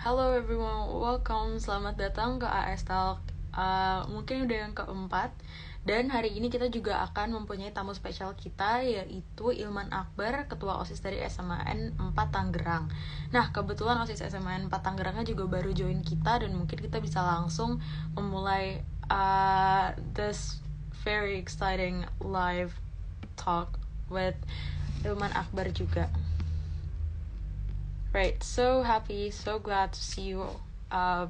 Hello everyone, welcome. Selamat datang ke AS Talk. Mungkin udah yang keempat. Dan hari ini kita juga akan mempunyai tamu spesial kita, yaitu Ilman Akbar, Ketua OSIS dari SMAN 4 Tangerang. Nah, kebetulan OSIS SMAN 4 Tangerangnya juga baru join kita, dan mungkin kita bisa langsung memulai this very exciting live talk with Ilman Akbar juga. Right, so happy, so glad to see you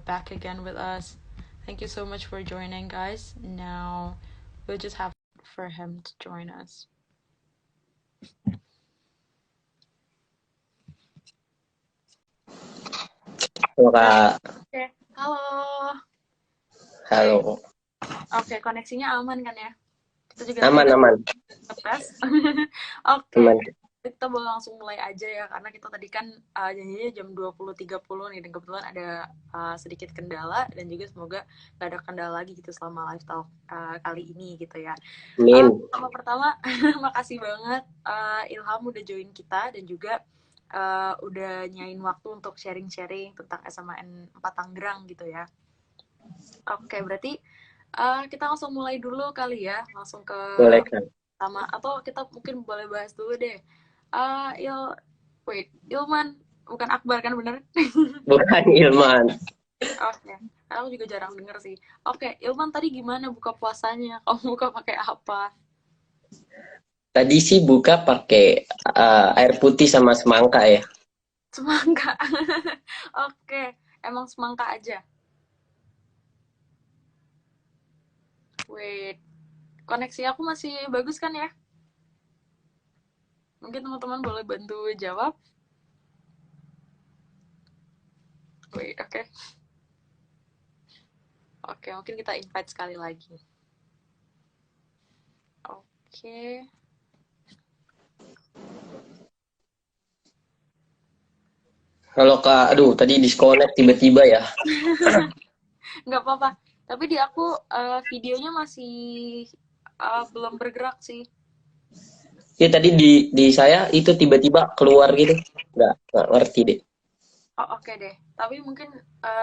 back again with us. Thank you so much for joining, guys. Now, we'll just have for him to join us. Halo Kak. Oke, halo. Halo. Oke, koneksinya aman kan ya? Kita juga Aman. tes. Oke. Aman. Kita boleh langsung mulai aja ya, karena kita tadi kan janjinya jam 20.30 nih, dan kebetulan ada sedikit kendala, dan juga semoga gak ada kendala lagi gitu selama live talk kali ini gitu ya. Pertama makasih banget Ilham udah join kita, dan juga udah nyain waktu untuk sharing-sharing tentang SMAN 4 Tangerang gitu ya. Oke, berarti kita langsung mulai dulu kali ya, langsung ke boleh kan? Pertama, atau kita mungkin boleh bahas dulu deh. Ilman, bukan Akbar kan, bener? Bukan Ilman. Oke, aku juga jarang denger sih. Oke, Ilman tadi gimana buka puasanya? Kamu buka pakai apa? Tadi sih buka pakai air putih sama semangka ya. Semangka. Oke, emang semangka aja. Wait, koneksi aku masih bagus kan ya? Mungkin teman-teman boleh bantu jawab. Wait, oke. Oke, mungkin kita invite sekali lagi. Oke. Halo Kak, aduh tadi disconnect tiba-tiba ya. Nggak apa-apa. Tapi di aku videonya masih belum bergerak sih. Ya tadi di saya itu tiba-tiba keluar gitu. Nggak ngerti deh. Oh, oke deh. Tapi mungkin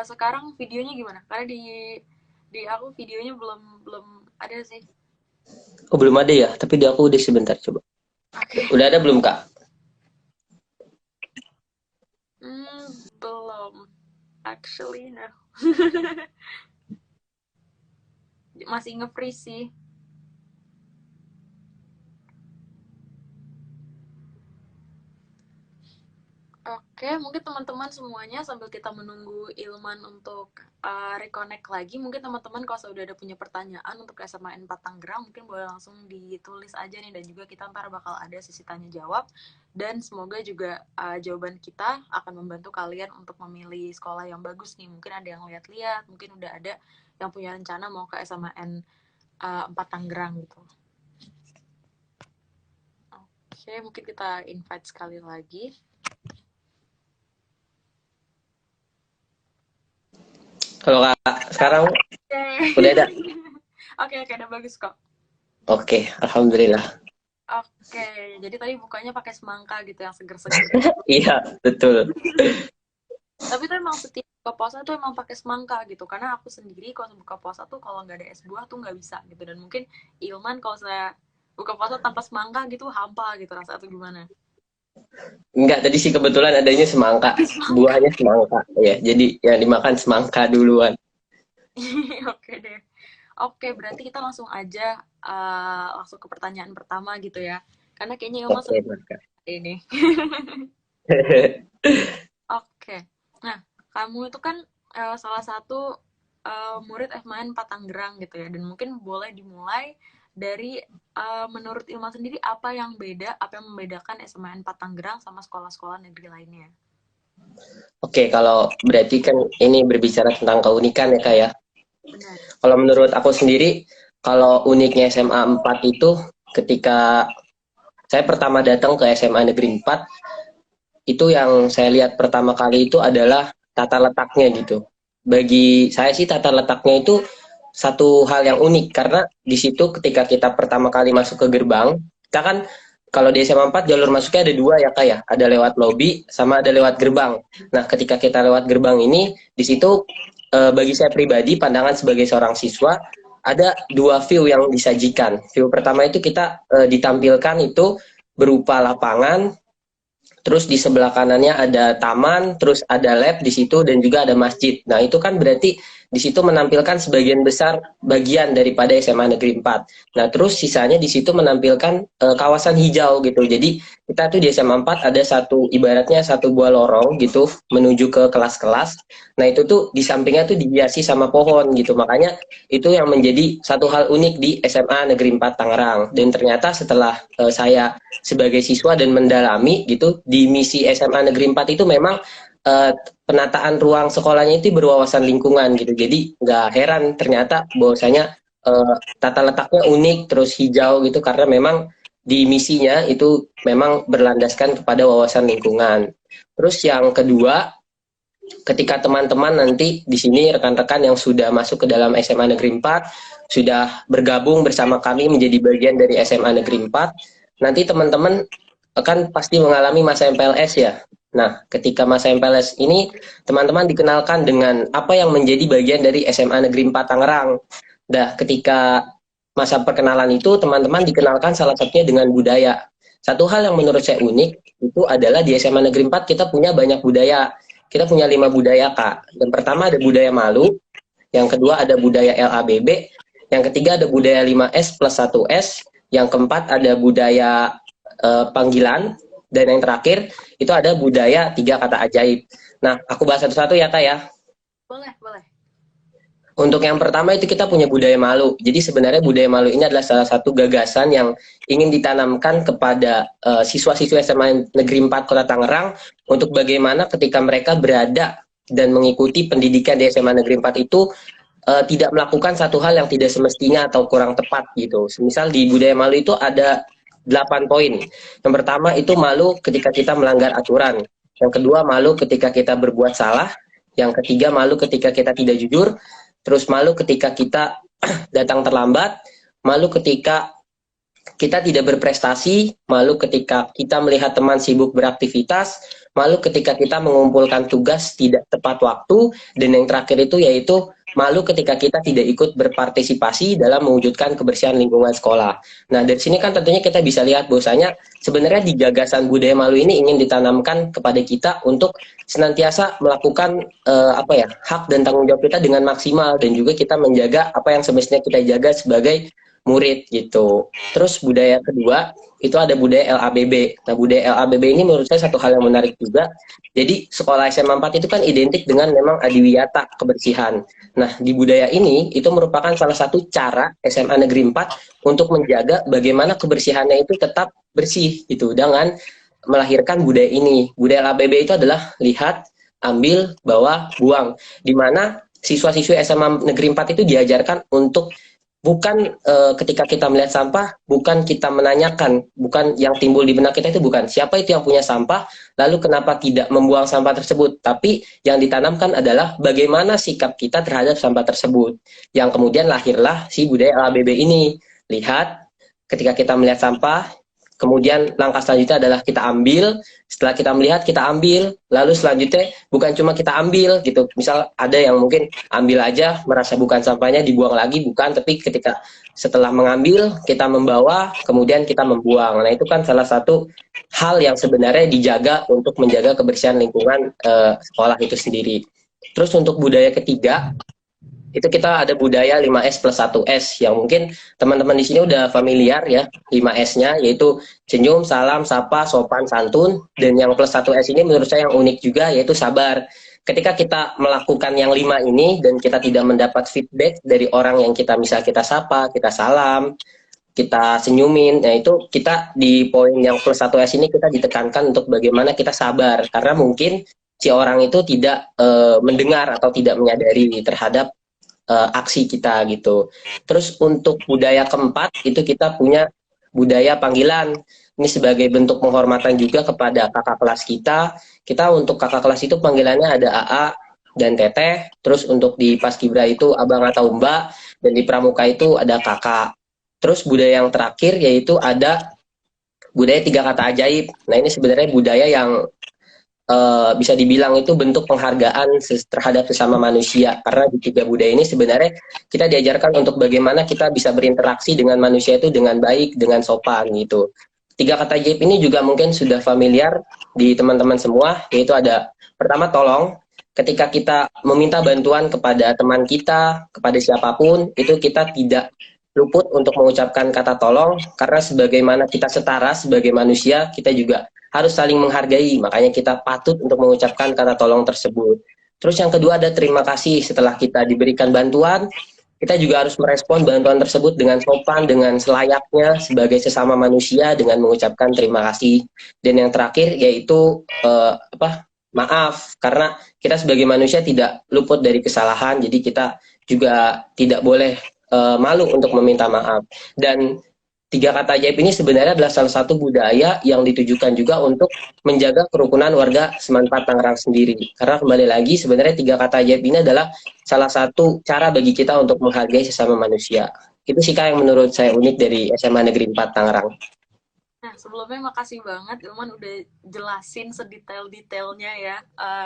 sekarang videonya gimana? Karena di aku videonya belum belum ada sih. Oh belum ada ya, tapi di aku udah sebentar coba. Oke. Udah ada belum Kak? Belum. Actually, no. Masih nge-freeze sih. Oke, mungkin teman-teman semuanya sambil kita menunggu Ilman untuk reconnect lagi, mungkin teman-teman kalau sudah ada punya pertanyaan untuk SMAN 4 Tangerang, mungkin boleh langsung ditulis aja nih, dan juga kita ntar bakal ada sesi tanya jawab, dan semoga juga jawaban kita akan membantu kalian untuk memilih sekolah yang bagus nih. Mungkin ada yang lihat-lihat, mungkin udah ada yang punya rencana mau ke SMAN 4 Tangerang gitu. Oke, mungkin kita invite sekali lagi. Halo Kak, sekarang udah ada? Oke, udah bagus kok. Oke, alhamdulillah. Oke, jadi tadi bukanya pakai semangka gitu yang seger-seger. Iya, betul. Tapi tuh emang setiap buka puasa tuh emang pakai semangka gitu. Karena aku sendiri kalau buka puasa tuh kalau nggak ada es buah tuh nggak bisa gitu. Dan mungkin Ilman kalau saya buka puasa tanpa semangka gitu hampa gitu, rasa tuh gimana? Enggak, tadi sih kebetulan adanya semangka. Buahnya semangka ya. Jadi yang dimakan semangka duluan. Oke deh. Oke, berarti kita langsung aja langsung ke pertanyaan pertama gitu ya. Karena kayaknya Ilman Oke, Kak. ini. Oke. Nah, kamu itu kan salah satu murid FMAN 4 Tangerang gitu ya. Dan mungkin boleh dimulai dari menurut Ilman sendiri apa yang beda, apa yang membedakan SMAN 4 Tangerang sama sekolah-sekolah negeri lainnya? Oke, kalau berarti kan ini berbicara tentang keunikan ya Kak ya. Benar. Kalau menurut aku sendiri, kalau uniknya SMA 4 itu ketika saya pertama datang ke SMA Negeri 4, itu yang saya lihat pertama kali itu adalah tata letaknya gitu. Bagi saya sih tata letaknya itu satu hal yang unik karena di situ ketika kita pertama kali masuk ke gerbang, kita kan kalau di SMA 4 jalur masuknya ada dua ya Kak ya, ada lewat lobi sama ada lewat gerbang. Nah ketika kita lewat gerbang ini, di situ bagi saya pribadi, pandangan sebagai seorang siswa, ada dua view yang disajikan. View pertama itu kita ditampilkan itu berupa lapangan, terus di sebelah kanannya ada taman, terus ada lab di situ dan juga ada masjid. Nah, itu kan berarti di situ menampilkan sebagian besar bagian daripada SMA Negeri 4. Nah, terus sisanya di situ menampilkan kawasan hijau gitu. Jadi, kita tuh di SMA 4 ada satu ibaratnya satu buah lorong gitu menuju ke kelas-kelas. Nah, itu tuh di sampingnya tuh dihiasi sama pohon gitu. Makanya itu yang menjadi satu hal unik di SMA Negeri 4 Tangerang. Dan ternyata setelah saya sebagai siswa dan mendalami gitu di misi SMA Negeri 4 itu memang penataan ruang sekolahnya itu berwawasan lingkungan gitu. Jadi nggak heran ternyata bahwasanya tata letaknya unik terus hijau gitu karena memang di misinya itu memang berlandaskan kepada wawasan lingkungan. Terus yang kedua, ketika teman-teman nanti di sini rekan-rekan yang sudah masuk ke dalam SMA Negeri 4 sudah bergabung bersama kami menjadi bagian dari SMA Negeri 4, nanti teman-teman akan pasti mengalami masa MPLS ya. Nah, ketika masa MPLS ini teman-teman dikenalkan dengan apa yang menjadi bagian dari SMA Negeri 4 Tangerang. Nah, ketika masa perkenalan itu teman-teman dikenalkan salah satunya dengan budaya. Satu hal yang menurut saya unik itu adalah di SMA Negeri 4 kita punya banyak budaya. Kita punya 5 budaya, Kak. Yang pertama ada budaya malu, yang kedua ada budaya LABB, yang ketiga ada budaya 5S plus 1S, yang keempat ada budaya panggilan, dan yang terakhir itu ada budaya 3 kata ajaib. Nah, aku bahas satu-satu ya, Kak ya. Boleh, boleh. Untuk yang pertama itu kita punya budaya malu. Jadi sebenarnya budaya malu ini adalah salah satu gagasan yang ingin ditanamkan kepada siswa-siswa SMA Negeri 4 Kota Tangerang untuk bagaimana ketika mereka berada dan mengikuti pendidikan di SMA Negeri 4 itu tidak melakukan satu hal yang tidak semestinya atau kurang tepat gitu. Misal di budaya malu itu ada 8 poin. Yang pertama itu malu ketika kita melanggar aturan. Yang kedua malu ketika kita berbuat salah. Yang ketiga malu ketika kita tidak jujur. Terus malu ketika kita datang terlambat, malu ketika kita tidak berprestasi, malu ketika kita melihat teman sibuk beraktivitas, malu ketika kita mengumpulkan tugas tidak tepat waktu, dan yang terakhir itu yaitu malu ketika kita tidak ikut berpartisipasi dalam mewujudkan kebersihan lingkungan sekolah. Nah, dari sini kan tentunya kita bisa lihat bahwasanya sebenarnya di gagasan budaya malu ini ingin ditanamkan kepada kita untuk senantiasa melakukan hak dan tanggung jawab kita dengan maksimal dan juga kita menjaga apa yang semestinya kita jaga sebagai murid gitu. Terus budaya kedua itu ada budaya LABB. Nah, budaya LABB ini menurut saya satu hal yang menarik juga. Jadi sekolah SMA 4 itu kan identik dengan memang adiwiyata kebersihan. Nah, di budaya ini itu merupakan salah satu cara SMA Negeri 4 untuk menjaga bagaimana kebersihannya itu tetap bersih gitu dengan melahirkan budaya ini. Budaya LABB itu adalah lihat, ambil, bawa, buang. Di mana siswa-siswi SMA Negeri 4 itu diajarkan untuk bukan ketika kita melihat sampah, bukan kita menanyakan, bukan yang timbul di benak kita itu bukan siapa itu yang punya sampah, lalu kenapa tidak membuang sampah tersebut, tapi yang ditanamkan adalah bagaimana sikap kita terhadap sampah tersebut. Yang kemudian lahirlah si budaya LABB ini. Lihat, ketika kita melihat sampah, kemudian langkah selanjutnya adalah kita ambil, setelah kita melihat kita ambil, lalu selanjutnya bukan cuma kita ambil gitu, misal ada yang mungkin ambil aja merasa bukan sampahnya dibuang lagi, bukan, tapi ketika setelah mengambil kita membawa, kemudian kita membuang. Nah, itu kan salah satu hal yang sebenarnya dijaga untuk menjaga kebersihan lingkungan sekolah itu sendiri. Terus untuk budaya ketiga itu kita ada budaya 5S plus 1S yang mungkin teman-teman di sini udah familiar ya, 5S-nya yaitu senyum, salam, sapa, sopan, santun, dan yang plus 1S ini menurut saya yang unik juga yaitu sabar. Ketika kita melakukan yang 5 ini dan kita tidak mendapat feedback dari orang yang kita misal kita sapa, kita salam, kita senyumin, nah itu kita di poin yang plus 1S ini kita ditekankan untuk bagaimana kita sabar karena mungkin si orang itu tidak mendengar atau tidak menyadari terhadap aksi kita gitu. Terus untuk budaya keempat itu kita punya budaya panggilan. Ini sebagai bentuk penghormatan juga kepada kakak kelas kita. Kita untuk kakak kelas itu panggilannya ada AA dan Teteh. Terus untuk di Paskibra itu abang atau mbak, dan di pramuka itu ada kakak. Terus budaya yang terakhir yaitu ada budaya tiga kata ajaib. Nah ini sebenarnya budaya yang bisa dibilang itu bentuk penghargaan terhadap sesama manusia, karena di tiga budaya ini sebenarnya kita diajarkan untuk bagaimana kita bisa berinteraksi dengan manusia itu dengan baik, dengan sopan gitu. Tiga kata ajaib ini juga mungkin sudah familiar di teman-teman semua, yaitu ada pertama tolong. Ketika kita meminta bantuan kepada teman kita, kepada siapapun, itu kita tidak luput untuk mengucapkan kata tolong, karena sebagaimana kita setara sebagai manusia, kita juga harus saling menghargai, makanya kita patut untuk mengucapkan kata tolong tersebut. Terus yang kedua ada terima kasih. Setelah kita diberikan bantuan, kita juga harus merespon bantuan tersebut dengan sopan, dengan selayaknya sebagai sesama manusia, dengan mengucapkan terima kasih. Dan yang terakhir yaitu maaf, karena kita sebagai manusia tidak luput dari kesalahan, jadi kita juga tidak boleh malu untuk meminta maaf. Dan tiga kata ajaib ini sebenarnya adalah salah satu budaya yang ditujukan juga untuk menjaga kerukunan warga Semanpat Tangerang sendiri. Karena kembali lagi sebenarnya tiga kata ajaib ini adalah salah satu cara bagi kita untuk menghargai sesama manusia. Itu sih Kak yang menurut saya unik dari SMA Negeri 4 Tangerang. Nah, sebelumnya makasih banget Ilman udah jelasin sedetail-detailnya ya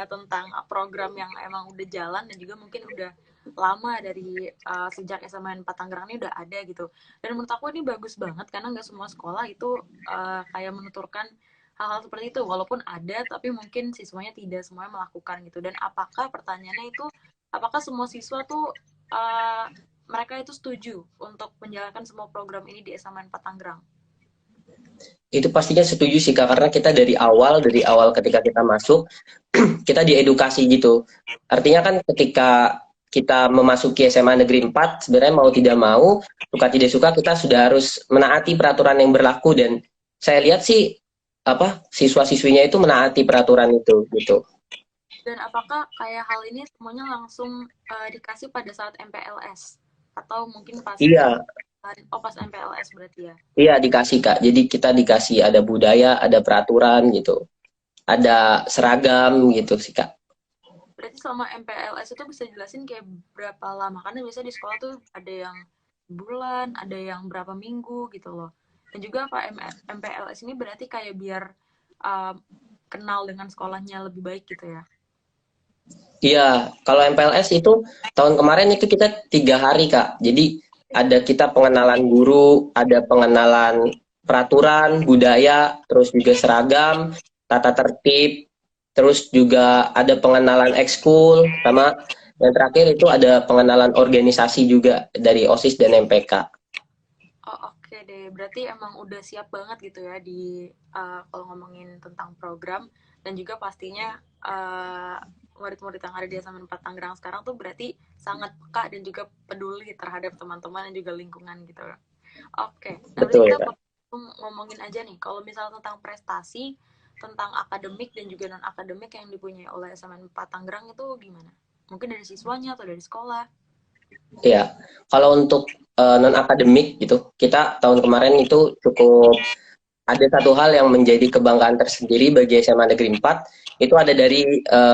tentang program yang emang udah jalan dan juga mungkin udah lama dari sejak SMA 4 Tangerang ini udah ada gitu. Dan menurut aku ini bagus banget karena nggak semua sekolah itu kayak menuturkan hal-hal seperti itu. Walaupun ada, tapi mungkin siswanya tidak semuanya melakukan gitu. Dan apakah pertanyaannya itu, apakah semua siswa tuh mereka itu setuju untuk menjalankan semua program ini di SMA 4 Tangerang? Itu pastinya setuju sih Kak, karena kita dari awal ketika kita masuk, kita diedukasi gitu. Artinya kan ketika kita memasuki SMA Negeri 4, sebenarnya mau tidak mau, suka tidak suka, kita sudah harus menaati peraturan yang berlaku, dan saya lihat sih siswa-siswinya itu menaati peraturan itu gitu. Dan apakah kayak hal ini semuanya langsung dikasih pada saat MPLS? Atau mungkin pas Iya. pas MPLS berarti ya? Iya dikasih Kak, jadi kita dikasih ada budaya, ada peraturan gitu, ada seragam gitu sih Kak. Berarti selama MPLS itu bisa jelasin kayak berapa lama? Karena biasanya di sekolah tuh ada yang bulan, ada yang berapa minggu gitu loh. Dan juga apa MPLS ini berarti kayak biar kenal dengan sekolahnya lebih baik gitu ya? Iya, kalau MPLS itu tahun kemarin itu kita 3 hari Kak. Jadi ada kita pengenalan guru, ada pengenalan peraturan, budaya, terus juga seragam, tata tertib, terus juga ada pengenalan ekskul, sama yang terakhir itu ada pengenalan organisasi juga dari OSIS dan MPK. Oh oke deh, berarti emang udah siap banget gitu ya di kalau ngomongin tentang program, dan juga pastinya murid-murid yang ada di SMA 4 Tangerang sekarang tuh berarti sangat peka dan juga peduli terhadap teman-teman dan juga lingkungan gitu. Oke, nah berarti Betul, kita Kak. ngomongin aja nih, kalau misalnya tentang prestasi, tentang akademik dan juga non-akademik yang dipunyai oleh SMA 4 Tangerang itu gimana? Mungkin dari siswanya atau dari sekolah? Ya, kalau untuk non-akademik gitu, kita tahun kemarin itu cukup ada satu hal yang menjadi kebanggaan tersendiri bagi SMA Negeri 4, itu ada dari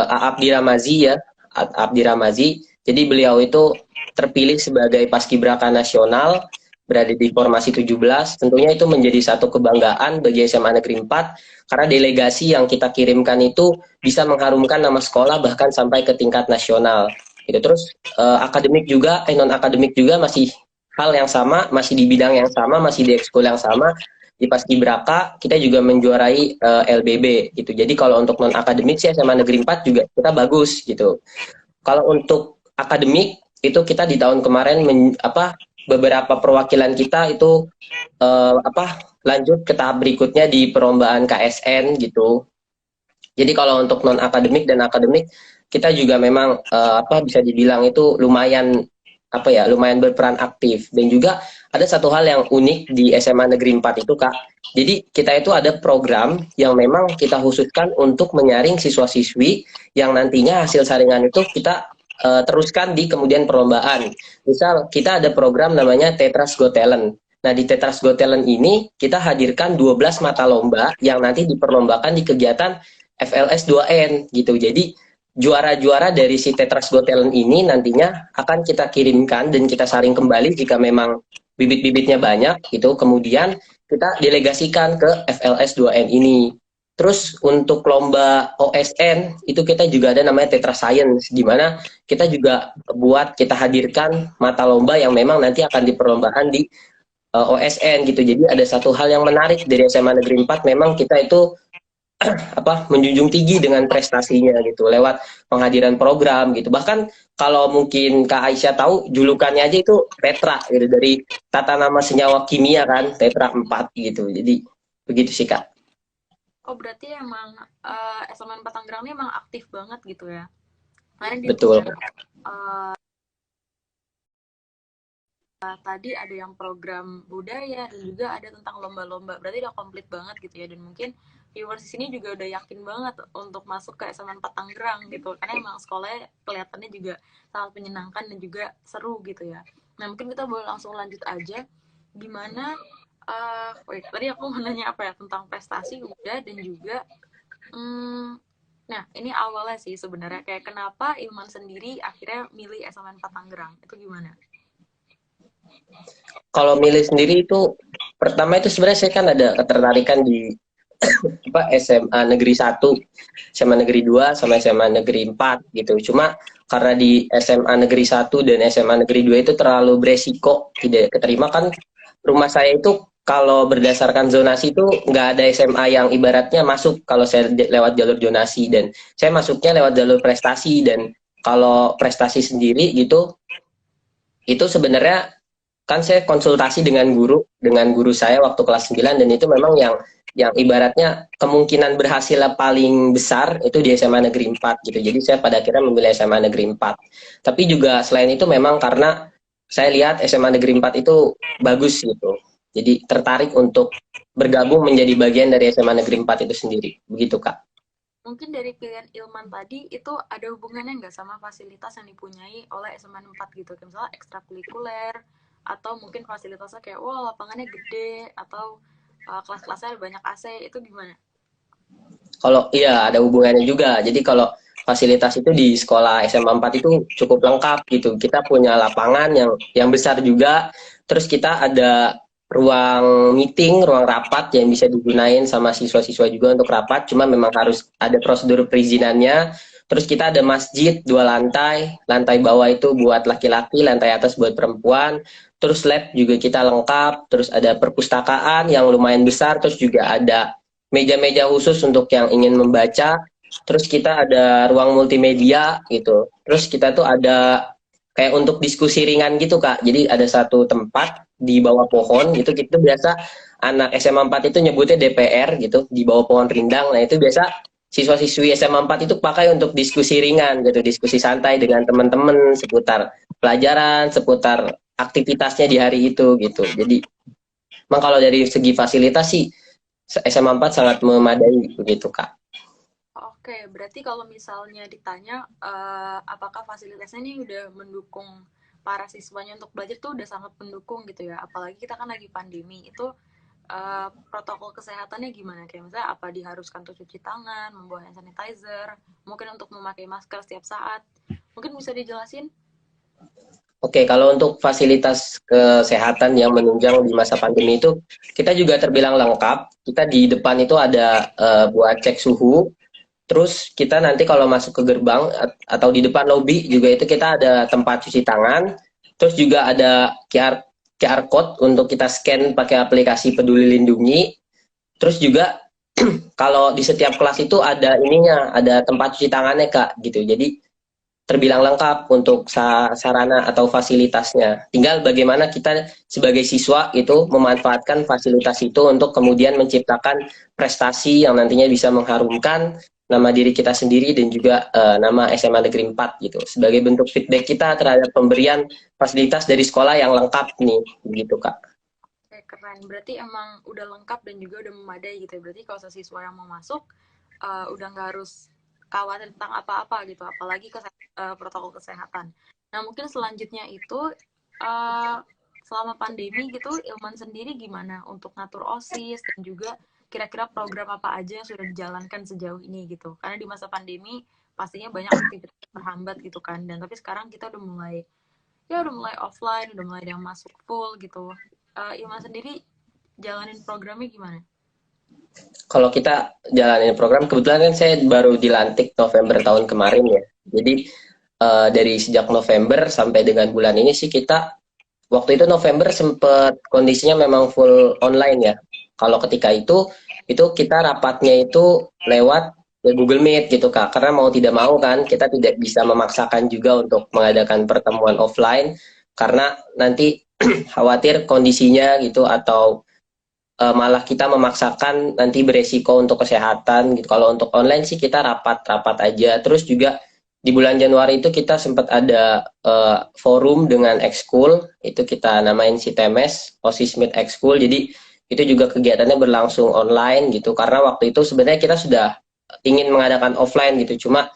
Abdi Ramazi ya, Abdi Ramazi. Jadi beliau itu terpilih sebagai paskibraka nasional, berada di formasi 17. Tentunya itu menjadi satu kebanggaan bagi SMA Negeri 4, karena delegasi yang kita kirimkan itu bisa mengharumkan nama sekolah bahkan sampai ke tingkat nasional. Gitu. Terus akademik juga, non akademik juga masih hal yang sama, masih di bidang yang sama, masih di ekskul yang sama. Di Paskibraka kita juga menjuarai LBB gitu. Jadi kalau untuk non akademik sih SMA Negeri 4 juga kita bagus gitu. Kalau untuk akademik itu kita di tahun kemarin beberapa perwakilan kita itu lanjut ke tahap berikutnya di perlombaan KSN gitu. Jadi kalau untuk non akademik dan akademik kita juga memang bisa dibilang itu lumayan lumayan berperan aktif. Dan juga ada satu hal yang unik di SMA Negeri 4 itu Kak. Jadi kita itu ada program yang memang kita khususkan untuk menyaring siswa-siswi yang nantinya hasil saringan itu kita teruskan di kemudian perlombaan. Misal kita ada program namanya Tetras Got Talent. Nah di Tetras Got Talent ini kita hadirkan 12 mata lomba yang nanti diperlombakan di kegiatan FLS 2N gitu. Jadi juara-juara dari si Tetras Got Talent ini nantinya akan kita kirimkan dan kita saring kembali jika memang bibit-bibitnya banyak gitu. Kemudian kita delegasikan ke FLS 2N ini. Terus untuk lomba OSN itu kita juga ada namanya Tetra Science, di mana kita juga kita hadirkan mata lomba yang memang nanti akan diperlombakan di OSN gitu. Jadi ada satu hal yang menarik dari SMA Negeri 4, memang kita itu menjunjung tinggi dengan prestasinya gitu lewat penghadiran program gitu. Bahkan kalau mungkin Kak Aisyah tahu, julukannya aja itu Tetra gitu, dari tata nama senyawa kimia kan, Tetra 4 gitu. Jadi begitu sih Kak. Oh, berarti emang SMA 4 Tangerang ini emang aktif banget gitu ya. Kemarin dia Betul. tadi ada yang program budaya dan juga ada tentang lomba-lomba. Berarti udah komplit banget gitu ya. Dan mungkin viewers di sini juga udah yakin banget untuk masuk ke SMA 4 Tangerang gitu. Karena emang sekolahnya kelihatannya juga sangat menyenangkan dan juga seru gitu ya. Nah, mungkin kita boleh langsung lanjut aja. Gimana tadi aku mau nanya apa ya, tentang prestasi udah, dan juga nah ini awalnya sih sebenarnya kayak kenapa Ilman sendiri akhirnya milih SMA 4 Tangerang, itu gimana? Kalau milih sendiri itu pertama itu sebenarnya saya kan ada ketertarikan di SMA Negeri 1, SMA Negeri 2, sama SMA Negeri 4 gitu. Cuma karena di SMA Negeri 1 dan SMA Negeri 2 itu terlalu beresiko tidak keterima, kan rumah saya itu kalau berdasarkan zonasi itu nggak ada SMA yang ibaratnya masuk kalau saya lewat jalur zonasi, dan saya masuknya lewat jalur prestasi. Dan kalau prestasi sendiri gitu, itu sebenarnya kan saya konsultasi dengan guru saya waktu kelas 9, dan itu memang yang ibaratnya kemungkinan berhasilnya paling besar itu di SMA Negeri 4 gitu. Jadi saya pada akhirnya memilih SMA Negeri 4. Tapi juga selain itu memang karena saya lihat SMA Negeri 4 itu bagus gitu. Jadi tertarik untuk bergabung menjadi bagian dari SMA Negeri 4 itu sendiri. Begitu Kak. Mungkin dari pilihan Ilman tadi itu ada hubungannya nggak sama fasilitas yang dipunyai oleh SMA 4 gitu, kayak misalnya ekstrakurikuler atau mungkin fasilitasnya kayak wah lapangannya gede atau kelas-kelasnya banyak AC, itu gimana? Kalau iya ada hubungannya juga. Jadi kalau fasilitas itu di sekolah SMA 4 itu cukup lengkap gitu. Kita punya lapangan yang besar juga. Terus kita ada ruang meeting, ruang rapat yang bisa digunain sama siswa-siswa juga untuk rapat. Cuma memang harus ada prosedur perizinannya. Terus kita ada masjid 2 lantai. Lantai bawah itu buat laki-laki, lantai atas buat perempuan. Terus lab juga kita lengkap. Terus ada perpustakaan yang lumayan besar. Terus juga ada meja-meja khusus untuk yang ingin membaca. Terus kita ada ruang multimedia gitu. Terus kita tuh ada kayak untuk diskusi ringan gitu Kak. Jadi ada satu tempat di bawah pohon gitu. Kita biasa anak SMA 4 itu nyebutnya DPR gitu, di bawah pohon rindang. Nah itu biasa siswa-siswi SMA 4 itu pakai untuk diskusi ringan gitu, diskusi santai dengan teman-teman seputar pelajaran, seputar aktivitasnya di hari itu gitu. Jadi memang kalau dari segi fasilitas sih SMA 4 sangat memadai begitu Kak. Oke, berarti kalau misalnya ditanya apakah fasilitasnya ini udah mendukung para siswanya untuk belajar, tuh udah sangat mendukung gitu ya. Apalagi kita kan lagi pandemi, itu protokol kesehatannya gimana? Kayak misalnya apa diharuskan untuk cuci tangan, membawa hand sanitizer, mungkin untuk memakai masker setiap saat. Mungkin bisa dijelasin? Oke, kalau untuk fasilitas kesehatan yang menunjang di masa pandemi itu kita juga terbilang lengkap. Kita di depan itu ada buat cek suhu. Terus kita nanti kalau masuk ke gerbang atau di depan lobi juga itu kita ada tempat cuci tangan. Terus juga ada QR code untuk kita scan pakai aplikasi Peduli Lindungi. Terus juga kalau di setiap kelas itu ada ininya, ada tempat cuci tangannya Kak gitu. Jadi terbilang lengkap untuk sarana atau fasilitasnya. Tinggal bagaimana kita sebagai siswa itu memanfaatkan fasilitas itu untuk kemudian menciptakan prestasi yang nantinya bisa mengharumkan nama diri kita sendiri dan juga nama SMA Negeri 4 gitu. Sebagai bentuk feedback kita terhadap pemberian fasilitas dari sekolah yang lengkap nih, begitu Kak. Kayak keren. Berarti emang udah lengkap dan juga udah memadai gitu ya. Berarti kalau siswa yang mau masuk, udah nggak harus khawatir tentang apa-apa gitu, apalagi protokol kesehatan. Nah, mungkin selanjutnya itu uh, selama pandemi gitu, Ilman sendiri gimana untuk ngatur OSIS dan juga kira-kira program apa aja yang sudah dijalankan sejauh ini gitu. Karena di masa pandemi pastinya banyak aktivitas terhambat gitu kan. Dan tapi sekarang kita udah mulai offline, udah mulai yang masuk full gitu. Ilman sendiri jalanin programnya gimana? Kalau kita jalanin program, kebetulan kan saya baru dilantik November tahun kemarin ya. Jadi dari sejak November sampai dengan bulan ini sih kita waktu itu November sempat kondisinya memang full online ya. Kalau ketika itu kita rapatnya itu lewat ya Google Meet gitu Kak. Karena mau tidak mau kan kita tidak bisa memaksakan juga untuk mengadakan pertemuan offline karena nanti khawatir kondisinya gitu atau malah kita memaksakan nanti beresiko untuk kesehatan gitu. Kalau untuk online sih kita rapat-rapat aja. Terus juga di bulan Januari itu kita sempat ada forum dengan ekskul, itu kita namain si TMS, OSIS Meet Ekskul. Jadi itu juga kegiatannya berlangsung online gitu. Karena waktu itu sebenarnya kita sudah ingin mengadakan offline gitu. Cuma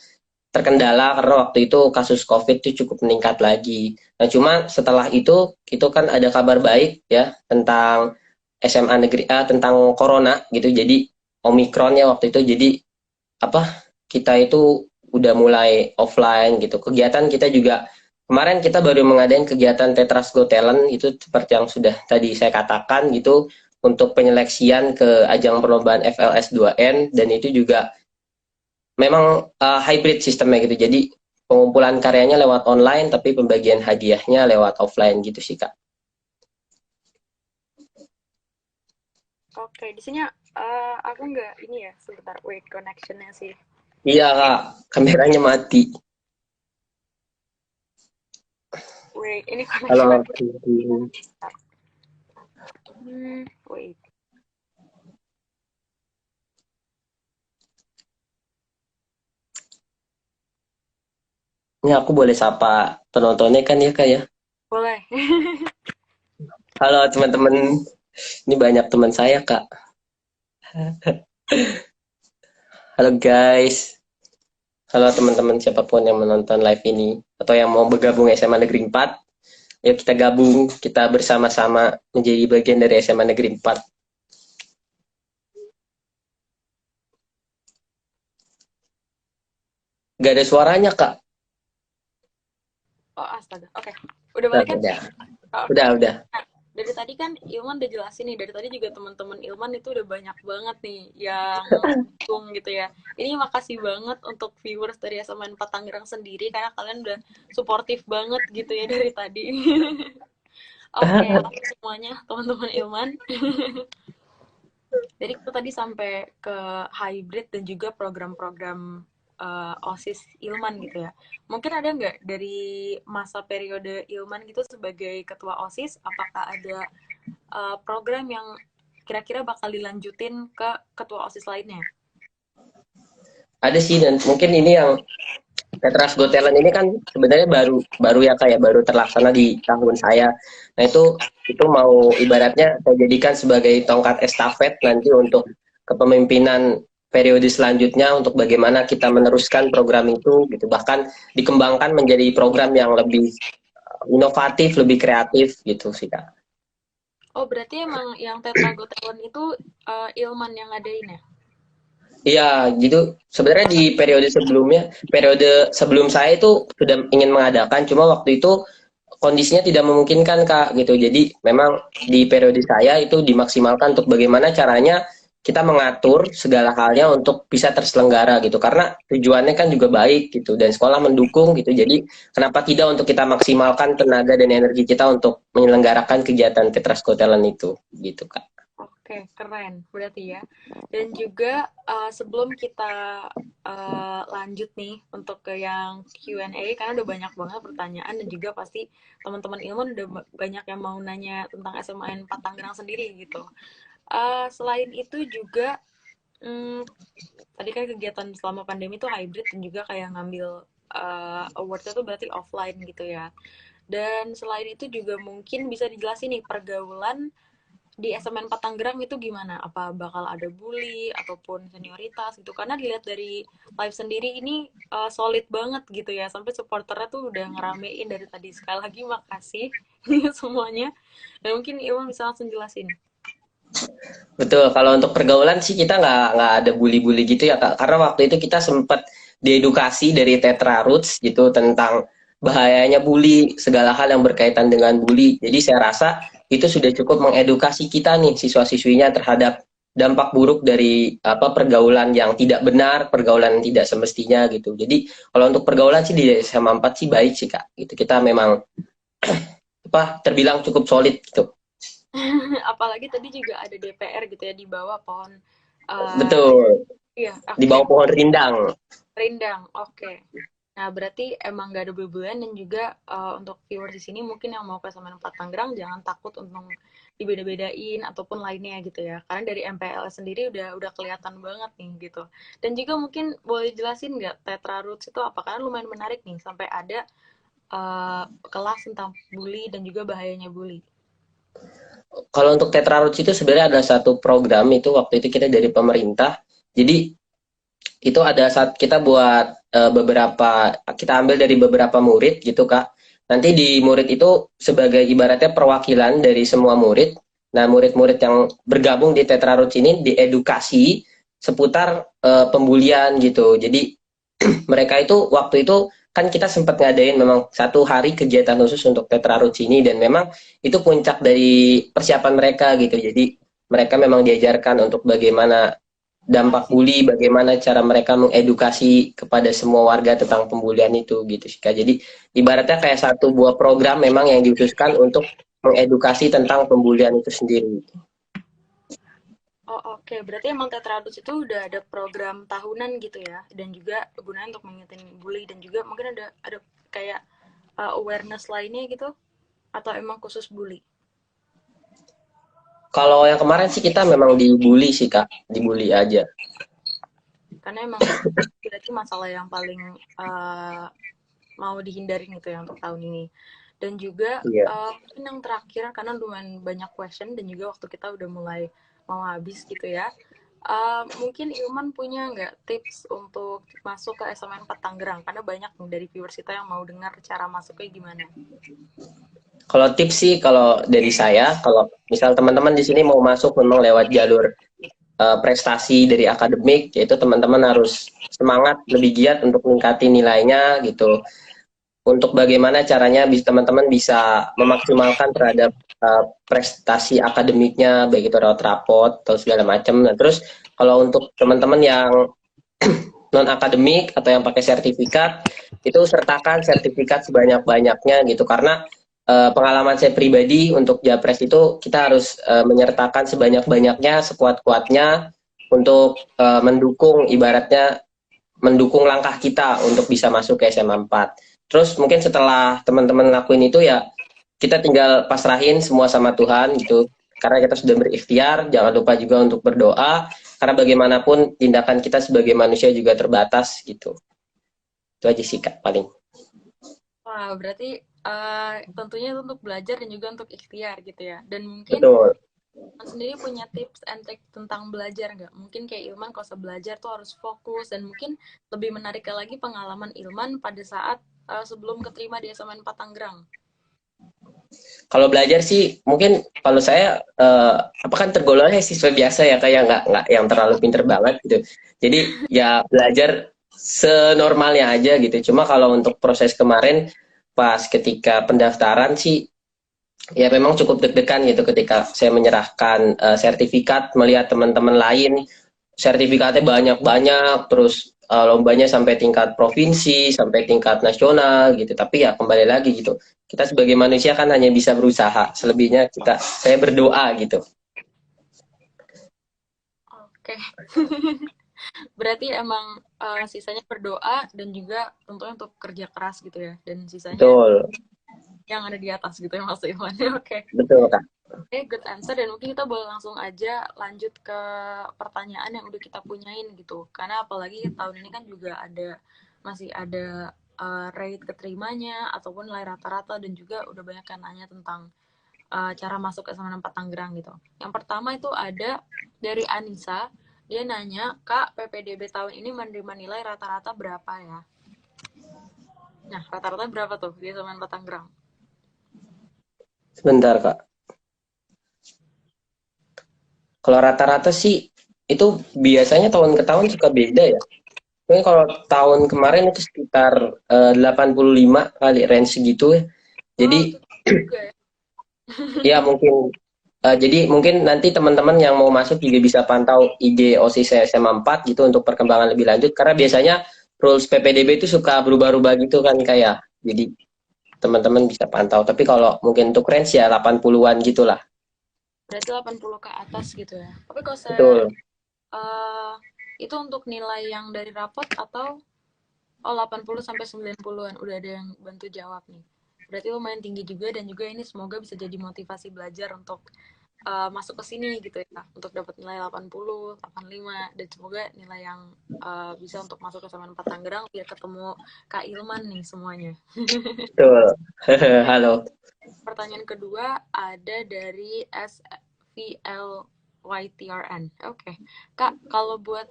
terkendala karena waktu itu kasus COVID itu cukup meningkat lagi. Nah, cuma setelah itu kan ada kabar baik ya tentang SMA negeri tentang corona gitu. Jadi Omikronnya waktu itu jadi apa kita itu udah mulai offline gitu. Kegiatan kita juga kemarin kita baru mengadakan kegiatan Tetras Go Talent itu seperti yang sudah tadi saya katakan gitu untuk penyeleksian ke ajang perlombaan FLS 2N dan itu juga memang hybrid sistemnya gitu. Jadi pengumpulan karyanya lewat online tapi pembagian hadiahnya lewat offline gitu sih Kak. Oke, di sini aku nggak ini ya, sebentar, wait, connectionnya sih. Iya Kak, kameranya mati. Wait, ini Halo. connectionnya. Wait. Ini aku boleh sapa penontonnya kan ya Kak ya? Boleh. Halo teman-teman, ini banyak teman saya Kak. Halo guys, halo teman-teman siapapun yang menonton live ini atau yang mau bergabung SMA Negeri 4. Yuk kita gabung, kita bersama-sama menjadi bagian dari SMA Negeri 4. Gak ada suaranya Kak. Oh, astaga. Oke. Udah balik kan? Udah, Oh, udah. nah, dari tadi kan Ilman udah jelasin nih, dari tadi juga teman-teman Ilman itu udah banyak banget nih yang dukung gitu ya. Ini makasih banget untuk viewers dari SMA 4 Tangerang sendiri karena kalian udah suportif banget gitu ya dari tadi. Oke, semuanya teman-teman Ilman. Jadi kita tadi sampai ke hybrid dan juga program-program OSIS Ilman gitu ya. Mungkin ada nggak dari masa periode Ilman gitu sebagai ketua OSIS, apakah ada program yang kira-kira bakal dilanjutin ke ketua OSIS lainnya? Ada sih dan mungkin ini yang Tetras Go Talent ini kan sebenarnya baru ya kayak baru terlaksana di tahun saya. Nah itu mau ibaratnya saya jadikan sebagai tongkat estafet nanti untuk kepemimpinan periode selanjutnya untuk bagaimana kita meneruskan program itu gitu bahkan dikembangkan menjadi program yang lebih inovatif, lebih kreatif gitu sih Kak. Oh, berarti emang yang Tetra Go Talent itu Ilman yang ngadain ya? Iya, gitu. Sebenarnya di periode sebelum saya itu sudah ingin mengadakan, cuma waktu itu kondisinya tidak memungkinkan, Kak, gitu. Jadi memang di periode saya itu dimaksimalkan untuk bagaimana caranya kita mengatur segala halnya untuk bisa terselenggara gitu. Karena tujuannya kan juga baik gitu dan sekolah mendukung gitu. Jadi kenapa tidak untuk kita maksimalkan tenaga dan energi kita untuk menyelenggarakan kegiatan Tetras Go Talent itu gitu, Kak. Oke, keren berarti ya. Dan juga sebelum kita lanjut nih untuk ke yang Q&A, karena udah banyak banget pertanyaan dan juga pasti teman-teman Ilman udah banyak yang mau nanya tentang SMAN 4 Tangerang sendiri gitu. Selain itu juga, tadi kan kegiatan selama pandemi itu hybrid dan juga kayak ngambil awardnya tuh berarti offline gitu ya. Dan selain itu juga mungkin bisa dijelasin nih pergaulan di SMN 4 Tangerang itu gimana? Apa bakal ada bully ataupun senioritas gitu? Karena dilihat dari live sendiri ini solid banget gitu ya. Sampai supporternya tuh udah ngeramein dari tadi. Sekali lagi makasih semuanya. Dan mungkin Ilman bisa langsung jelasin. Betul, kalau untuk pergaulan sih kita nggak ada bully-bully gitu ya Kak. Karena waktu itu kita sempat diedukasi dari Tetra Roots gitu tentang bahayanya bully, segala hal yang berkaitan dengan bully. Jadi saya rasa itu sudah cukup mengedukasi kita nih siswa-siswinya terhadap dampak buruk dari pergaulan yang tidak benar, pergaulan yang tidak semestinya gitu. Jadi kalau untuk pergaulan sih di SMA 4 sih baik sih Kak. Gitu. Kita memang terbilang cukup solid gitu. Apalagi tadi juga ada DPR gitu ya di bawah pohon. Betul. Iya, Di oke. bawah pohon rindang. Rindang, oke. Nah, berarti emang gak ada bulan dan juga untuk viewers di sini mungkin yang mau ke SMA 4 Tangerang jangan takut untuk dibeda-bedain ataupun lainnya gitu ya. Karena dari MPLS sendiri udah kelihatan banget nih gitu. Dan juga mungkin boleh jelasin nggak Tetra Roots itu apa? Karena lumayan menarik nih sampai ada kelas tentang bully dan juga bahayanya bully. Kalau untuk Tetra Roots itu sebenarnya ada satu program itu waktu itu kita dari pemerintah. Jadi itu ada saat kita buat kita ambil dari beberapa murid gitu Kak. Nanti di murid itu sebagai ibaratnya perwakilan dari semua murid. Nah, murid-murid yang bergabung di Tetra Roots ini diedukasi seputar pembulian gitu. Jadi mereka itu waktu itu kan kita sempat ngadain memang satu hari kegiatan khusus untuk Tetra Roots ini, dan memang itu puncak dari persiapan mereka gitu. Jadi mereka memang diajarkan untuk bagaimana dampak bully, bagaimana cara mereka mengedukasi kepada semua warga tentang pembulian itu gitu sih Kak. Jadi ibaratnya kayak satu buah program memang yang diutuskan untuk mengedukasi tentang pembulian itu sendiri. Oh oke, berarti emang Tetra Roots itu udah ada program tahunan gitu ya, dan juga gunanya untuk mengingetin bully dan juga mungkin ada kayak awareness lainnya gitu, atau emang khusus bully? Kalau yang kemarin sih kita memang dibully sih Kak, dibully aja. Karena emang berarti masalah yang paling mau dihindarin gitu ya untuk tahun ini. Dan juga Iya. mungkin yang terakhir karena lumayan banyak question dan juga waktu kita udah mulai mau habis gitu ya. Mungkin Ilman punya nggak tips untuk masuk ke SMN 4 Tangerang? Karena banyak nih dari viewers kita yang mau dengar cara masuknya gimana. Kalau tips sih kalau dari saya, kalau misal teman-teman di sini mau masuk memang lewat jalur prestasi dari akademik, yaitu teman-teman harus semangat, lebih giat untuk meningkati nilainya gitu. Untuk bagaimana caranya teman-teman bisa memaksimalkan terhadap prestasi akademiknya, baik itu lewat rapot atau segala macam. Nah, terus kalau untuk teman-teman yang non akademik atau yang pakai sertifikat, itu sertakan sertifikat sebanyak-banyaknya gitu, karena pengalaman saya pribadi untuk Japres itu kita harus menyertakan sebanyak-banyaknya, sekuat-kuatnya untuk mendukung, ibaratnya mendukung langkah kita untuk bisa masuk ke SMA 4. Terus mungkin setelah teman-teman lakuin itu ya kita tinggal pasrahin semua sama Tuhan gitu. Karena kita sudah berikhtiar, jangan lupa juga untuk berdoa, karena bagaimanapun tindakan kita sebagai manusia juga terbatas gitu. Itu aja sih Kak paling. Wah, berarti tentunya itu untuk belajar dan juga untuk ikhtiar gitu ya. Dan mungkin Betul. Ilman sendiri punya tips and trick tentang belajar nggak? Mungkin kayak Ilman kalau belajar tuh harus fokus dan mungkin lebih menarik lagi pengalaman Ilman pada saat sebelum keterima di SMN 4 Tangerang. Kalau belajar sih mungkin kalau saya apa kan tergolongnya siswa biasa ya, kayak nggak yang terlalu pinter banget gitu. Jadi ya belajar senormalnya aja gitu. Cuma kalau untuk proses kemarin pas ketika pendaftaran sih ya memang cukup deg-degan gitu ketika saya menyerahkan sertifikat, melihat teman-teman lain sertifikatnya banyak-banyak, terus lombanya sampai tingkat provinsi, sampai tingkat nasional gitu. Tapi ya kembali lagi gitu, kita sebagai manusia kan hanya bisa berusaha, selebihnya saya berdoa gitu. Oke. Berarti emang sisanya berdoa dan juga tentunya untuk kerja keras gitu ya. Dan sisanya Betul. yang ada di atas gitu ya Mas Ilman. Oke. Betul Kak. Oke, good answer. Dan mungkin kita boleh langsung aja lanjut ke pertanyaan yang udah kita punyain gitu. Karena apalagi tahun ini kan juga masih ada rate keterimanya ataupun nilai rata-rata dan juga udah banyak yang nanya tentang cara masuk ke SMA 4 Tangerang gitu. Yang pertama itu ada dari Anissa, dia nanya, Kak, PPDB tahun ini menerima nilai rata-rata berapa ya? Nah, rata-rata berapa tuh di SMA 4 Tangerang? Sebentar Kak. Kalau rata-rata sih itu biasanya tahun ke tahun suka beda ya. Mungkin kalau tahun kemarin itu sekitar 85 kali range segitu ya. Wow, Jadi itu juga ya. Ya mungkin jadi mungkin nanti teman-teman yang mau masuk juga bisa pantau IG OSIS SMA 4 gitu untuk perkembangan lebih lanjut karena biasanya rules PPDB itu suka berubah-ubah gitu kan kayak. Jadi teman-teman bisa pantau. Tapi kalau mungkin untuk range ya 80-an gitulah. Berarti 80 ke atas gitu ya. Tapi kalau Betul. uh, itu untuk nilai yang dari rapot atau 80 sampai 90-an udah ada yang bantu jawab nih. Berarti lumayan tinggi juga dan juga ini semoga bisa jadi motivasi belajar untuk masuk ke sini gitu ya. Untuk dapat nilai 80, 85 dan semoga nilai yang bisa untuk masuk ke SMA 4 Tangerang biar ketemu Kak Ilman nih semuanya. Betul. Halo. Pertanyaan kedua ada dari SVLYTRN. Oke. Kak, kalau buat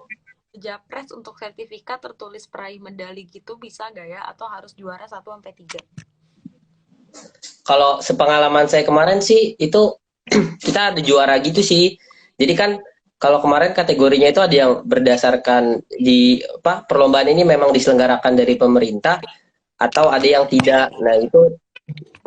Japres untuk sertifikat tertulis peraih medali gitu bisa gak ya? Atau harus juara 1-3? Kalau sepengalaman saya kemarin sih itu kita ada juara gitu sih. Jadi kan kalau kemarin kategorinya itu ada yang berdasarkan di apa perlombaan ini memang diselenggarakan dari pemerintah atau ada yang tidak. Nah, itu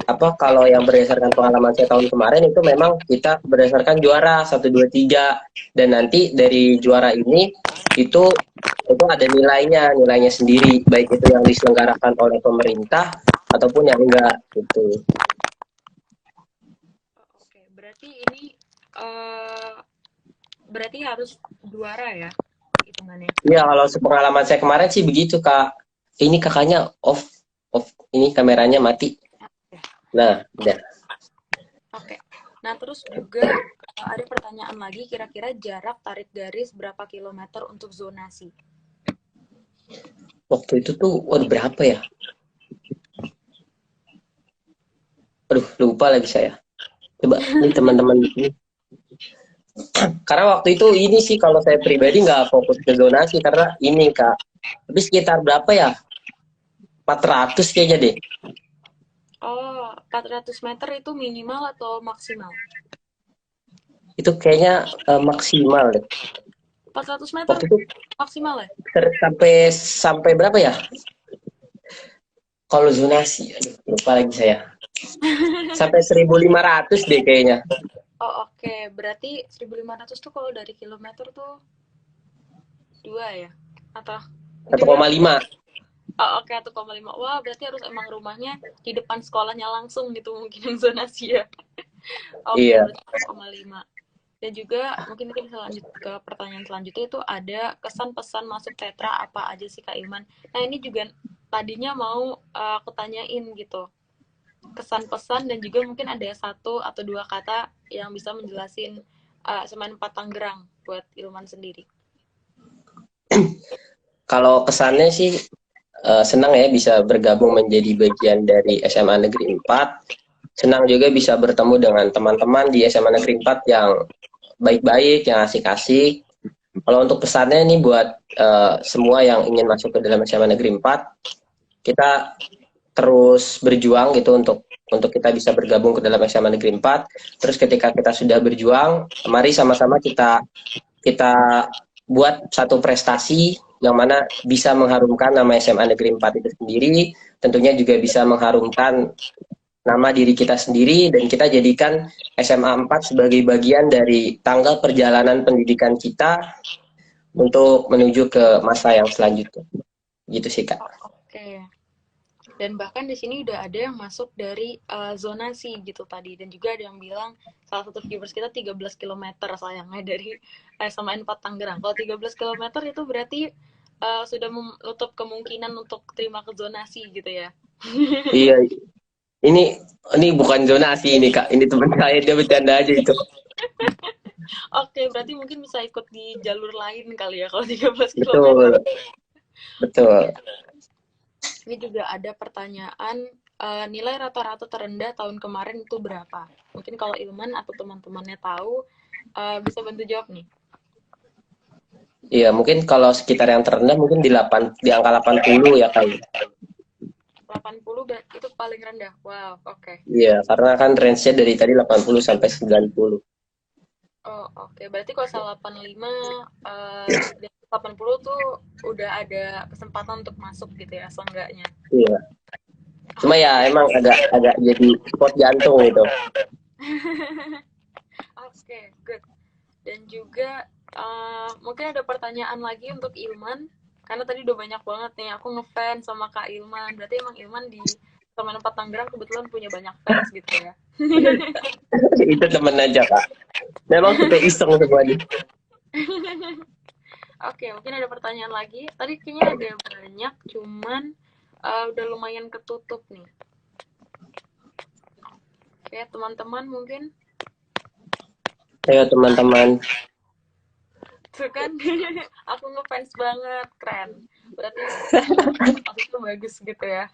apa kalau yang berdasarkan pengalaman saya tahun kemarin itu memang kita berdasarkan juara 1, 2, 3 dan nanti dari juara ini itu ada nilainya sendiri baik itu yang diselenggarakan oleh pemerintah ataupun yang enggak gitu. Oke, berarti ini berarti harus juara ya hitungannya. Iya, kalau sepengalaman saya kemarin sih begitu, Kak. Ini kakaknya off ini kameranya mati. Nah, udah. Oke. Nah, terus juga ada pertanyaan lagi, kira-kira jarak tarik garis berapa kilometer untuk zonasi? Waktu itu tuh waduh berapa ya? Aduh, lupa lagi saya. Coba nih teman-teman ini. Karena waktu itu ini sih kalau saya pribadi nggak fokus ke zonasi karena ini, Kak. Tapi sekitar berapa ya? 400 kayaknya deh. Oh, 400 meter itu minimal atau maksimal? Itu kayaknya maksimal deh. 400 meter Waktu itu maksimal ya? sampai sampai berapa ya? Kalau zonasi, aduh, lupa lagi saya. Sampai 1.500 deh kayaknya. Oh, oke. Berarti 1.500 tuh kalau dari kilometer tuh 2 ya? Atau satu mungkin koma berapa? lima Oh, oke, 1,5. Wah, berarti harus emang rumahnya di depan sekolahnya langsung gitu mungkin yang zonasi ya. Oke, Iya. berarti 1,5. Dan juga mungkin kita bisa lanjut ke pertanyaan selanjutnya itu ada kesan pesan masuk tetra apa aja sih Kak Ilman? Nah, ini juga tadinya mau aku tanyain gitu. Kesan pesan dan juga mungkin ada satu atau dua kata yang bisa menjelasin Semen 4 Tangerang buat Ilman sendiri. Kalau kesannya sih senang ya bisa bergabung menjadi bagian dari SMA Negeri 4. Senang juga bisa bertemu dengan teman-teman di SMA Negeri 4 yang baik-baik, yang asik-asik. Kalau untuk pesannya nih buat semua yang ingin masuk ke dalam SMA Negeri 4, kita terus berjuang gitu untuk kita bisa bergabung ke dalam SMA Negeri 4. Terus ketika kita sudah berjuang, mari sama-sama kita kita buat satu prestasi yang mana bisa mengharumkan nama SMA Negeri 4 itu sendiri, tentunya juga bisa mengharumkan nama diri kita sendiri dan kita jadikan SMA 4 sebagai bagian dari tangga perjalanan pendidikan kita untuk menuju ke masa yang selanjutnya. Gitu sih, Kak. Oh, oke. Dan bahkan di sini udah ada yang masuk dari zonasi gitu tadi dan juga ada yang bilang salah satu viewers kita 13 kilometer sayangnya dari SMA 4 Tangerang. Kalau 13 kilometer itu berarti sudah menutup kemungkinan untuk terima ke zonasi gitu ya. Iya, ini bukan zonasi ini, Kak. Ini teman saya, dia bercanda aja itu. Oke, berarti mungkin bisa ikut di jalur lain kali ya kalau 13 kilometer. Betul, betul. Ini juga ada pertanyaan nilai rata-rata terendah tahun kemarin itu berapa? Mungkin kalau Ilman atau teman-temannya tahu bisa bantu jawab nih. Iya, mungkin kalau sekitar yang terendah mungkin di angka 80 ya, Kak. 80 itu paling rendah. Wow, oke. Okay. Iya, karena kan range-nya dari tadi 80 sampai 90. Oh, oke. Okay. Berarti kalau salah 85 dan 80 tuh udah ada kesempatan untuk masuk gitu ya, seenggaknya. Iya. Cuma ya emang agak jadi spot jantung gitu. Oke, good. Dan juga mungkin ada pertanyaan lagi untuk Ilman, karena tadi udah banyak banget nih aku ngefans sama Kak Ilman. Berarti emang Ilman di Semen 4 Tangerang kebetulan punya banyak fans gitu ya. Itu temen aja kak. Memang suka iseng semuanya. Oke, mungkin ada pertanyaan lagi. Tadi kayaknya ada banyak, cuman udah lumayan ketutup nih. Oke, teman-teman mungkin Ayo teman-teman. tuh kan aku ngefans banget, keren. Berarti itu bagus gitu ya.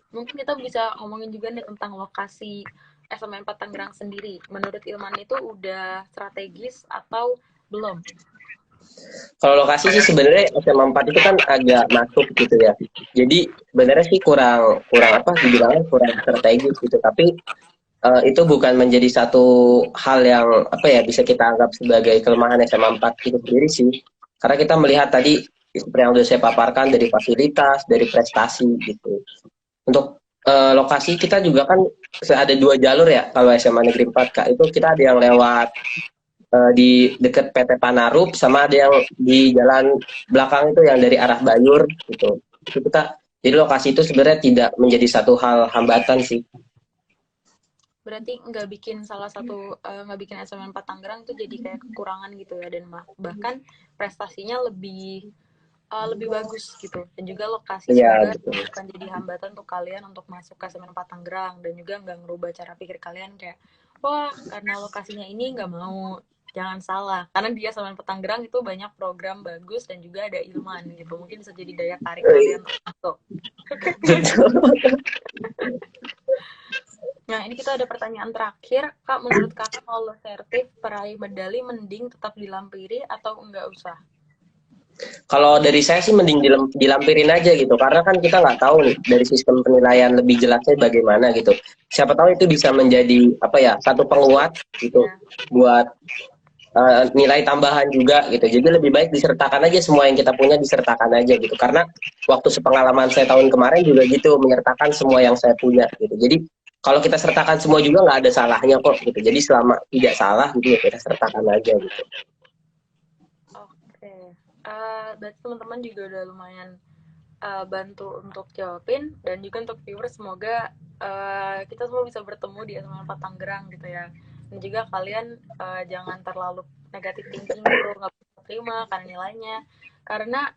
Mungkin kita bisa ngomongin juga nih tentang lokasi SMN 4 Tangerang sendiri. Menurut Ilman itu udah strategis atau belum? Kalau lokasi sih sebenarnya SMA 4 itu kan agak masuk gitu ya. Jadi sebenarnya sih kurang kurang apa dibilangnya kurang strategis gitu. Tapi itu bukan menjadi satu hal yang apa ya bisa kita anggap sebagai kelemahan SMA 4 itu sendiri sih. Karena kita melihat tadi seperti yang sudah saya paparkan dari fasilitas, dari prestasi gitu. Untuk lokasi kita juga kan ada dua jalur ya kalau SMA Negeri 4 Kak. Itu kita ada yang lewat di dekat PT Panarup sama ada yang di jalan belakang itu yang dari arah Bayur gitu. Itu kita jadi lokasi itu sebenarnya tidak menjadi satu hal hambatan sih. Berarti nggak bikin salah satu nggak bikin SMN 4 Tangerang itu jadi kayak kekurangan gitu ya, dan bahkan prestasinya lebih bagus gitu, dan juga lokasi Iya semoga betul. bukan jadi hambatan untuk kalian untuk masuk ke SMN 4 Tangerang, dan juga nggak ngerubah cara pikir kalian kayak wah karena lokasinya ini nggak mau. Jangan salah, karena di SMN 4 Tangerang itu banyak program bagus dan juga ada Ilman gitu, mungkin bisa jadi daya tarik kalian untuk masuk. Betul. Nah, ini kita ada pertanyaan terakhir. Kak, menurut kakak kalau sertif peraih medali mending tetap dilampiri atau enggak usah? Kalau dari saya sih mending dilampirin aja gitu, karena kan kita nggak tahu nih dari sistem penilaian lebih jelasnya bagaimana gitu. Siapa tahu itu bisa menjadi apa ya satu penguat gitu Ya, buat nilai tambahan juga gitu. Jadi lebih baik disertakan aja semua yang kita punya disertakan aja gitu. Karena waktu sepengalaman saya tahun kemarin juga gitu menyertakan semua yang saya punya gitu. Jadi kalau kita sertakan semua juga nggak ada salahnya kok gitu. Jadi selama tidak salah gitu ya kita sertakan aja gitu. oke. Berarti teman-teman juga udah lumayan bantu untuk jawabin, dan juga untuk viewers semoga kita semua bisa bertemu di SMA 4 Tangerang gitu ya. Dan juga kalian jangan terlalu negatif thinking gitu, nggak bisa terima karena nilainya. Karena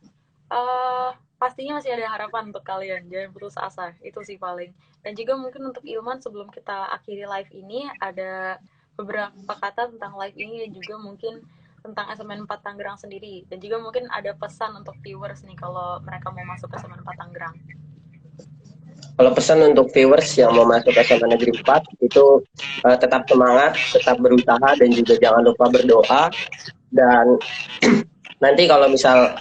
pastinya masih ada harapan untuk kalian, jangan putus asa, itu sih paling. Dan juga mungkin untuk Ilman, sebelum kita akhiri live ini ada beberapa kata tentang live ini, dan juga mungkin tentang SMN 4 Tangerang sendiri, dan juga mungkin ada pesan untuk viewers nih kalau mereka mau masuk ke SMN 4 Tangerang. Kalau pesan untuk viewers yang mau masuk SMA Negeri 4 itu tetap semangat, tetap berusaha dan juga jangan lupa berdoa dan nanti kalau misal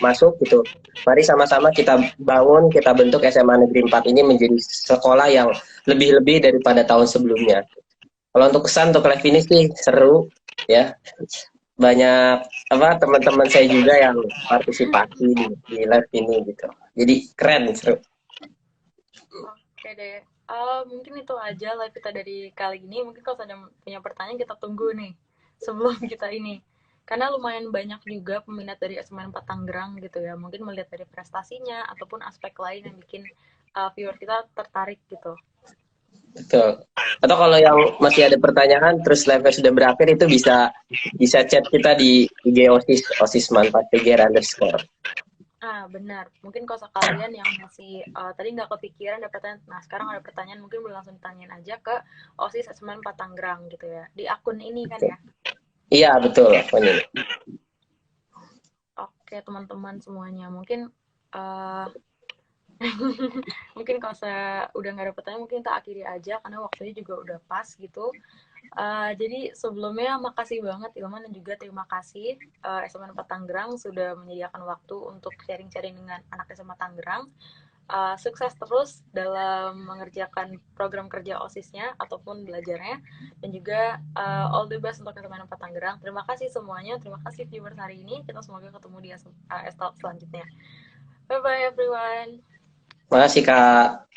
masuk gitu, mari sama-sama kita bangun, kita bentuk SMA Negeri 4 ini menjadi sekolah yang lebih-lebih daripada tahun sebelumnya. Kalau untuk kesan untuk live ini sih seru ya. Banyak apa teman-teman saya juga yang partisipasi di live ini gitu. Jadi keren, seru. Oke deh. Mungkin itu aja live kita dari kali ini. Mungkin kalau ada punya pertanyaan kita tunggu nih sebelum kita ini. Karena lumayan banyak juga peminat dari SMN 4 Tangerang gitu ya. Mungkin melihat dari prestasinya ataupun aspek lain yang bikin viewer kita tertarik gitu. Betul. Atau kalau yang masih ada pertanyaan terus live sudah berakhir itu bisa bisa chat kita di IG OSIS OSIS Manfaat PGR underscore. Benar. Mungkin kalau sekalian yang masih tadi nggak kepikiran ada pertanyaan, nah sekarang ada pertanyaan mungkin boleh langsung tanyain aja ke OSIS SMN 4 Tangerang gitu ya. Di akun ini kan Betul. ya. Iya betul ini. Oke teman-teman semuanya. Mungkin uh, mungkin kalau saya udah nggak ada pertanyaan mungkin kita akhiri aja karena waktunya juga udah pas gitu. Jadi sebelumnya makasih banget Ilman, dan juga terima kasih SMA 4 Tangerang sudah menyediakan waktu untuk sharing-sharing dengan anak SMA Tangerang. Sukses terus dalam mengerjakan program kerja OSIS-nya ataupun belajarnya, dan juga all the best untuk SMA 4 Tangerang. Terima kasih semuanya, terima kasih viewers hari ini. Kita semoga ketemu di S-Talk selanjutnya. Bye bye everyone. Makasih Kak.